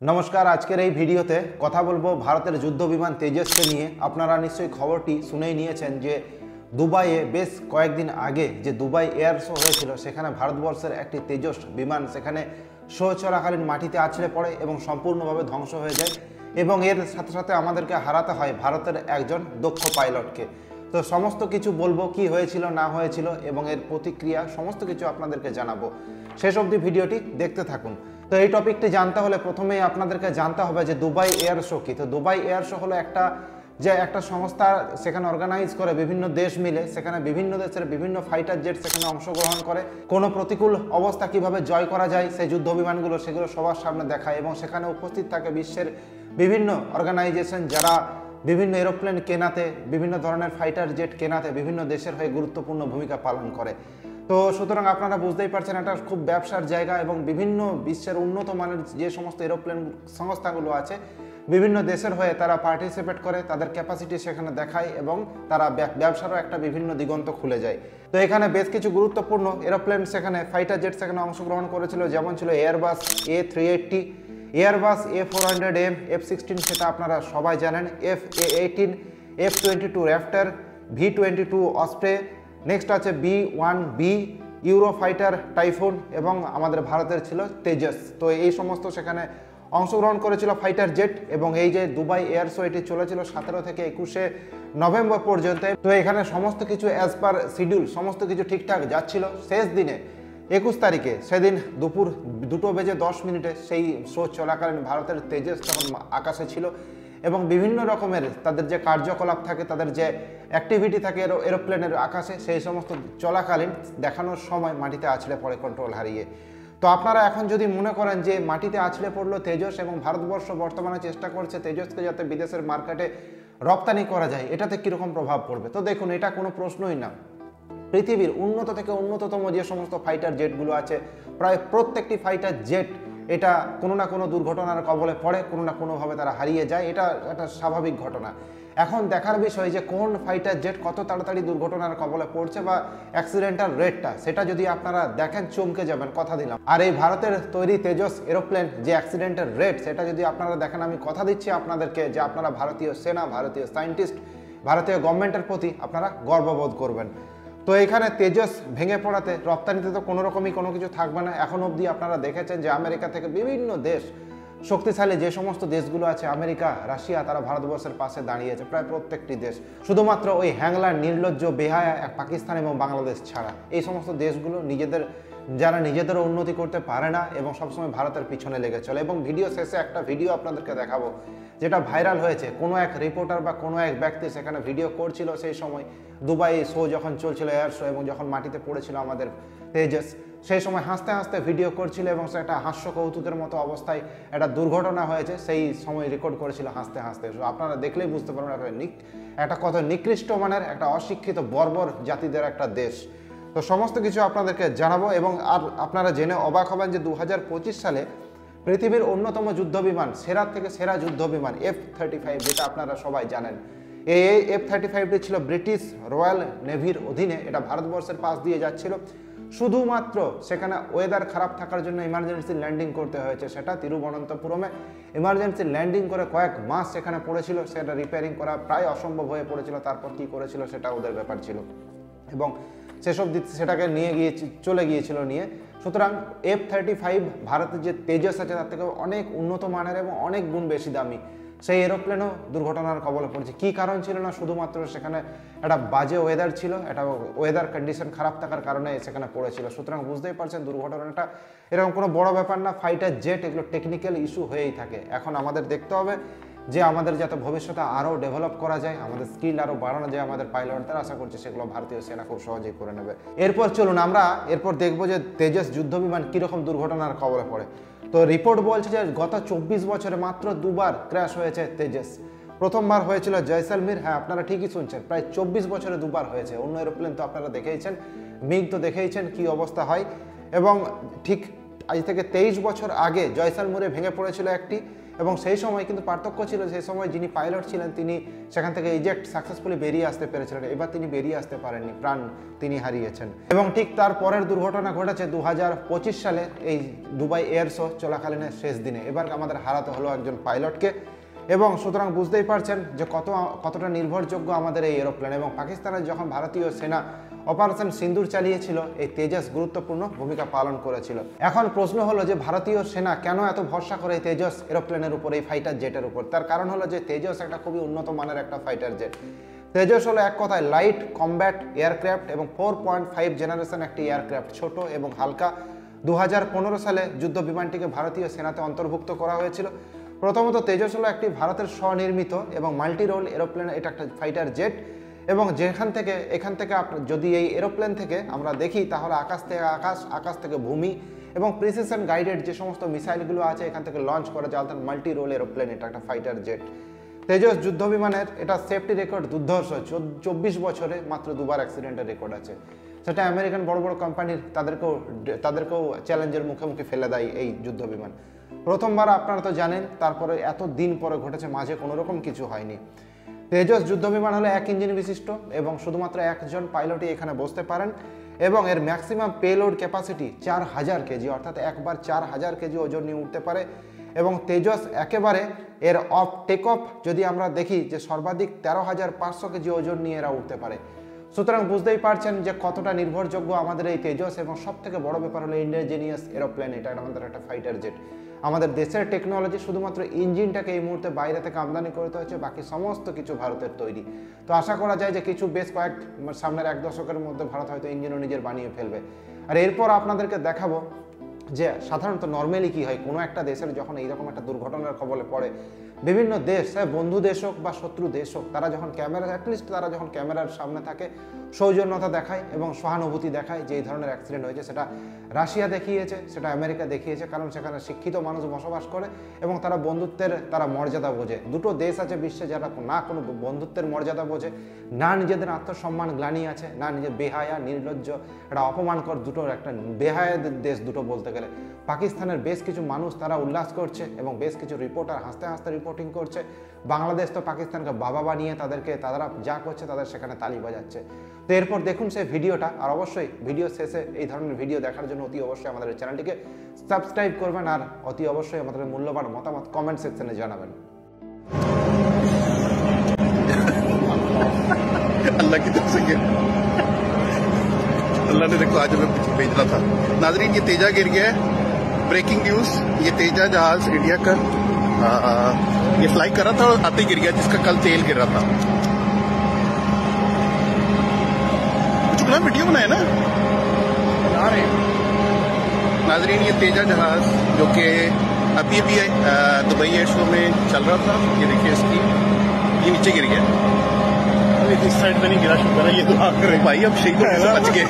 নমস্কার, আজকের এই ভিডিওতে কথা বলবো ভারতের যুদ্ধ বিমান তেজসকে নিয়ে। আপনারা নিশ্চয়ই খবরটি শুনেই নিয়েছেন যে দুবাইয়ে বেশ কয়েকদিন আগে যে দুবাই এয়ার শো হয়েছিল, সেখানে ভারতবর্ষের একটি তেজস বিমান সেখানে শো চলাকালীন মাটিতে আছড়ে পড়ে এবং সম্পূর্ণভাবে ধ্বংস হয়ে যায় এবং এর সাথে সাথে আমাদেরকে হারাতে হয় ভারতের একজন দক্ষ পাইলটকে। তো সমস্ত কিছু বলবো, কি হয়েছিল না হয়েছিল এবং এর প্রতিক্রিয়া সমস্ত কিছু আপনাদেরকে জানাবো। শেষ অবধি ভিডিওটি দেখতে থাকুন। তো এই টপিকটি জানতে হলে প্রথমেই আপনাদেরকে জানতে হবে যে দুবাই এয়ার শো কি। তো দুবাই এয়ার শো হলো একটা সংস্থা, সেখানে অর্গানাইজ করে বিভিন্ন দেশ মিলে, সেখানে বিভিন্ন দেশের বিভিন্ন ফাইটার জেট সেখানে অংশগ্রহণ করে। কোনো প্রতিকূল অবস্থা কিভাবে জয় করা যায় সেই যুদ্ধ বিমানগুলো, সেগুলো সবার সামনে দেখায় এবং সেখানে উপস্থিত থাকে বিশ্বের বিভিন্ন অর্গানাইজেশন, যারা বিভিন্ন এরোপ্লেন কেনাতে, বিভিন্ন ধরনের ফাইটার জেট কেনাতে বিভিন্ন দেশের হয়ে গুরুত্বপূর্ণ ভূমিকা পালন করে। তো সুতরাং আপনারা বুঝতেই পারছেন, এটা খুব ব্যবসার জায়গা এবং বিভিন্ন বিশ্বের উন্নত মানের যে সমস্ত এরোপ্লেন সংস্থাগুলো আছে বিভিন্ন দেশের হয়ে তারা পার্টিসিপেট করে, তাদের ক্যাপাসিটি সেখানে দেখায় এবং তারা ব্যবসারও একটা বিভিন্ন দিগন্ত খুলে যায়। তো এখানে বেশ কিছু গুরুত্বপূর্ণ এরোপ্লেন সেখানে ফাইটার জেট সেখানে অংশগ্রহণ করেছিল, যেমন ছিল Airbus A380, Airbus A400M, F-16 সেটা আপনারা সবাই জানেন, FA-18, F-22 Raptor, V-22 অস্প্রে, next আছে B-1B ইউরোফাইটার টাইফুন এবং আমাদের ভারতের ছিল তেজস। তো এই সমস্ত সেখানে অংশগ্রহণ করেছিল ফাইটার জেট এবং এই যে দুবাই এয়ার শো এটি চলেছিল 17 থেকে 21 নভেম্বর পর্যন্ত। তো এখানে সমস্ত কিছু অ্যাজ পার শিডিউল সমস্ত কিছু ঠিকঠাক যাচ্ছিল। শেষ দিনে 21 তারিখে সেদিন দুপুর 2:10 সেই শো চলাকালীন ভারতের তেজস তখন আকাশে ছিল এবং বিভিন্ন রকমের তাদের যে কার্যকলাপ থাকে, তাদের যে অ্যাক্টিভিটি থাকে এরোপ্লেনের আকাশে, সেই সমস্ত চলাকালীন দেখানোর সময় মাটিতে আছড়ে পড়ে কন্ট্রোল হারিয়ে। তো আপনারা এখন যদি মনে করেন যে মাটিতে আছড়ে পড়লো তেজস এবং ভারতবর্ষ বর্তমানে চেষ্টা করছে তেজসকে যাতে বিদেশের মার্কেটে রপ্তানি করা যায়, এটাতে কীরকম প্রভাব পড়বে, তো দেখুন, এটা কোনো প্রশ্নই না। পৃথিবীর উন্নত থেকে উন্নততম যে সমস্ত ফাইটার জেটগুলো আছে, প্রায় প্রত্যেকটি ফাইটার জেট এটা কোনো না কোনো দুর্ঘটনার কবলে পড়ে, কোনো না কোনোভাবে তারা হারিয়ে যায়। এটা একটা স্বাভাবিক ঘটনা। এখন দেখার বিষয় যে কোন ফাইটার জেট কত তাড়াতাড়ি দুর্ঘটনার কবলে পড়ছে বা অ্যাক্সিডেন্টাল রেটটা, সেটা যদি আপনারা দেখেন চমকে যাবেন, কথা দিলাম। আর এই ভারতের তৈরি তেজস এরোপ্লেন যে অ্যাক্সিডেন্টাল রেট, সেটা যদি আপনারা দেখেন, আমি কথা দিচ্ছি আপনাদেরকে যে আপনারা ভারতীয় সেনা, ভারতীয় সায়েন্টিস্ট, ভারতীয় গভর্নমেন্টের প্রতি আপনারা গর্ববোধ করবেন। তো এখানে তেজস ভেঙে পড়াতে রপ্তানিতে তো কোনো রকমই কোনো কিছু থাকবে না। এখন অবধি আপনারা দেখেছেন যে আমেরিকা থেকে বিভিন্ন দেশ, শক্তিশালী যে সমস্ত দেশগুলো আছে, আমেরিকা, রাশিয়া, তারা ভারতবর্ষের পাশে দাঁড়িয়েছে, প্রায় প্রত্যেকটি দেশ। শুধুমাত্র ওই হ্যাংলার নির্লজ্জ বেহায়া পাকিস্তান এবং বাংলাদেশ ছাড়া এই সমস্ত দেশগুলো যারা নিজেদেরও উন্নতি করতে পারে না এবং সবসময় ভারতের পিছনে লেগে চলে। এবং ভিডিও শেষে একটা ভিডিও আপনাদেরকে দেখাবো যেটা ভাইরাল হয়েছে। কোনো এক রিপোর্টার বা কোনো এক ব্যক্তি সেখানে ভিডিও করছিল সেই সময় দুবাই শো যখন চলছিল, এয়ার শো, এবং যখন মাটিতে পড়েছিল আমাদের তেজস, সেই সময় হাসতে হাসতে ভিডিও করছিল এবং সে একটা হাস্য কৌতুকের মতো অবস্থায় একটা দুর্ঘটনা হয়েছে সেই সময় রেকর্ড করেছিল হাসতে হাসতে। আপনারা দেখলেই বুঝতে পারবেন একটা কত নিকৃষ্ট মানের, একটা অশিক্ষিত বর্বর জাতিদের একটা দেশ। তো সমস্ত কিছু আপনাদেরকে জানাবো এবং আর আপনারা জেনে অবাক হবেন যে 2025 সালে পৃথিবীর অন্যতম যুদ্ধ বিমান, সেরা থেকে সেরা যুদ্ধ বিমান F-35, যেটা আপনারা সবাই জানেন। এই F-35টি ছিল ব্রিটিশ রয়্যাল নেভির অধীনে। এটা ভারতবর্ষের পাশ দিয়ে যাচ্ছিল, শুধুমাত্র সেখানে ওয়েদার খারাপ থাকার জন্য ইমার্জেন্সি ল্যান্ডিং করতে হয়েছে। সেটা তিরুবনন্তপুরমে ইমার্জেন্সি ল্যান্ডিং করে কয়েক মাস সেখানে পড়েছিল, সেটা রিপেয়ারিং করা প্রায় অসম্ভব হয়ে পড়েছিল। তারপর কী করেছিল সেটা ওদের ব্যাপার ছিল এবং সেসব দিক সেটাকে চলে গিয়েছিল নিয়ে। সুতরাং F-35 ভারতের যে তেজস আছে তার থেকে অনেক উন্নত মানের এবং অনেক গুণ বেশি দামি। সেই এরোপ্লেনও দুর্ঘটনার কবলে পড়েছে। কী কারণ ছিল না, শুধুমাত্র সেখানে একটা বাজে ওয়েদার ছিল, একটা ওয়েদার কন্ডিশন খারাপ থাকার কারণে সেখানে পড়েছিল। সুতরাং বুঝতেই পারছেন দুর্ঘটনাটা এরকম কোনো বড় ব্যাপার না। ফাইটার জেট এগুলো টেকনিক্যাল ইস্যু হয়েই থাকে। এখন আমাদের দেখতে হবে যে আমাদের যাতে ভবিষ্যতে আরও ডেভেলপ করা যায়, আমাদের স্কিল আরও বাড়ানো যায় আমাদের পাইলটদের। আশা করছি সেগুলো ভারতীয় সেনা খুব সহজেই করে নেবে। এরপর চলুন আমরা দেখবো যে তেজস যুদ্ধ বিমান কীরকম দুর্ঘটনার কবলে পড়ে। তো রিপোর্ট বলছে যে গত 24 বছরে মাত্র দুবার ক্র্যাশ হয়েছে তেজস। প্রথমবার হয়েছিল জয়সলমীর, হ্যাঁ আপনারা ঠিকই শুনছেন, প্রায় 24 বছরে দুবার হয়েছে। অন্য এরোপ্লেন তো আপনারা দেখেইছেন, মিগ তো দেখেইছেন কী অবস্থা হয়। এবং ঠিক আজ থেকে 23 বছর আগে জয়সালমীরে ভেঙে পড়েছিল একটি, এবং সেই সময় কিন্তু পার্থক্য ছিল, সেই সময় যিনি পাইলট ছিলেন তিনি সেখান থেকে ইজেক্ট সাকসেসফুলি বেরিয়ে আসতে পেরেছিলেন। এবার তিনি বেরিয়ে আসতে পারেননি, প্রাণ তিনি হারিয়েছেন। এবং ঠিক তার পরের দুর্ঘটনা ঘটেছে 2025 সালে এই দুবাই এয়ার শো চলাকালীনের শেষ দিনে। এবার আমাদের হারাতে হলো একজন পাইলটকে, এবং সুতরাং বুঝতেই পারছেন যে কতটা নির্ভরযোগ্য আমাদের এই এরোপ্লেন। এবং পাকিস্তানের যখন ভারতীয় সেনা অপারেশন সিন্দুর চালিয়েছিল, এই তেজস গুরুত্বপূর্ণ ভূমিকা পালন করেছিল। এখন প্রশ্ন হলো যে ভারতীয় সেনা কেন এত ভরসা করে এই তেজস এরোপ্লেনের উপর, এই ফাইটার জেটের উপর? তার কারণ হলো যে তেজস একটা খুবই উন্নত মানের একটা ফাইটার জেট। তেজস হলো এক কথায় লাইট কমব্যাট এয়ারক্রাফট এবং 4.5 জেনারেশন একটি এয়ারক্রাফট, ছোট এবং হালকা। 2015 সালে যুদ্ধ বিমানটিকে ভারতীয় সেনাতে অন্তর্ভুক্ত করা হয়েছিল। প্রথমত তেজস হলো একটি ভারতের স্বনির্মিত এবং মাল্টি রোল এরোপ্লেন, এটা একটা ফাইটার জেট। এবং এখান থেকে যদি এই এরোপ্লেন থেকে আমরা দেখি তাহলে আকাশ থেকে আকাশ, আকাশ থেকে ভূমি এবং প্রিসিশন গাইডেড যে সমস্ত মিসাইলগুলো আছে এখান থেকে লঞ্চ করা যায়, অর্থাৎ মাল্টি রোল এরোপ্লেন, এটা একটা ফাইটার জেট। তেজস যুদ্ধ বিমানের এটা সেফটি রেকর্ড দুর্ধর্ষ, 24 বছরে মাত্র 2বার অ্যাক্সিডেন্টের রেকর্ড আছে। সেটা আমেরিকান বড় বড় কোম্পানির তাদেরকেও চ্যালেঞ্জের মুখে ফেলে দেয় এই যুদ্ধ বিমান। প্রথমবার আপনারা তো জানেন, তারপরে এত দিন পরে ঘটেছে, মাঝে কোনো রকম কিছু হয়নি। তেজস যুদ্ধ বিমান হলো 1 ইঞ্জিন বিশিষ্ট এবং শুধুমাত্র একজন পাইলটই এখানে বসতে পারেন, এবং এর ম্যাক্সিমাম পেলোড ক্যাপাসিটি 4000 কেজি, অর্থাৎ একবার 4000 কেজি ওজন নিয়ে উঠতে পারে। এবং তেজস একেবারে এর টেক অফ যদি আমরা দেখি যে সর্বাধিক 13,500 কেজি ওজন নিয়ে এরা উঠতে পারে। সুতরাং বুঝতেই পারছেন যে কতটা নির্ভরযোগ্য আমাদের এই তেজস। এবং সব থেকে বড় ব্যাপার হলো ইন্ডিজিনিয়াস এরোপ্লেন, এটা আমাদের একটা ফাইটার জেট। আমাদের দেশের টেকনোলজি, শুধুমাত্র ইঞ্জিনটাকে এই মুহূর্তে বাইরে থেকে আমদানি করতে হচ্ছে, বাকি সমস্ত কিছু ভারতের তৈরি। তো আশা করা যায় যে বেশ কয়েক সামনের 1 দশকের মধ্যে ভারত হয়তো ইঞ্জিনও নিজের বানিয়ে ফেলবে। আর এরপর আপনাদেরকে দেখাবো যে সাধারণত নর্মালি কী হয় কোনো একটা দেশের যখন এইরকম একটা দুর্ঘটনার কবলে পড়ে, বিভিন্ন দেশ, বন্ধু দেশ হোক বা শত্রু দেশ হোক, তারা যখন তারা যখন ক্যামেরার সামনে থাকে সৌজন্যতা দেখায় এবং সহানুভূতি দেখায় যে এই ধরনের অ্যাক্সিডেন্ট হয়েছে। সেটা রাশিয়া দেখিয়েছে, সেটা আমেরিকা দেখিয়েছে, কারণ সেখানে শিক্ষিত মানুষ বসবাস করে এবং তারা বন্ধুত্বের মর্যাদা বোঝে। দুটো দেশ আছে বিশ্বে যারা না কোনো বন্ধুত্বের মর্যাদা বোঝে, না নিজেদের আত্মসম্মান গ্লানি আছে, না নিজের বেহায়া নির্লজ্জ একটা অপমানকর একটা বেহায়া দেশ দুটো বলতে গেলে। পাকিস্তানের বেশ কিছু মানুষ তারা উল্লাস করছে এবং বেশ কিছু রিপোর্টার হাসতে হাসতে রিপোর্টিং করছে। বাংলাদেশ তো পাকিস্তানকে বাবা বানিয়ে তারা যা করছে তাদের সেখানে তালি বাজাচ্ছে। তো এরপর দেখুন সেই ভিডিওটা, আর অবশ্যই ভিডিও শেষে এই ধরনের ভিডিও দেখার জন্য অতি অবশ্যই আমাদের চ্যানেলটিকে সাবস্ক্রাইব করবেন, আর অতি অবশ্যই আমাদের মূল্যবান মতামত কমেন্ট সেকশনে জানাবেন। अल्लाह की तरफ से अल्लाह ने देखो आज हमें भेजना था। नाजरीन ये तेजा गिर गया है, ब्रेकिंग न्यूज। ये तेजा जहाज इंडिया का ये फ्लाई कर रहा था और आते गिर गया, जिसका कल तेल गिर रहा था। वीडियो बनाया ना नाजरीन, ये तेजा जहाज जो कि अभी दुबई एयर शो में चल रहा था, ये देखिए इसकी ये नीचे गिर गया। इस साइड पे नहीं गिरा, शुक्र है ये दुआ करें भाई, अब शहीदों से बच गए।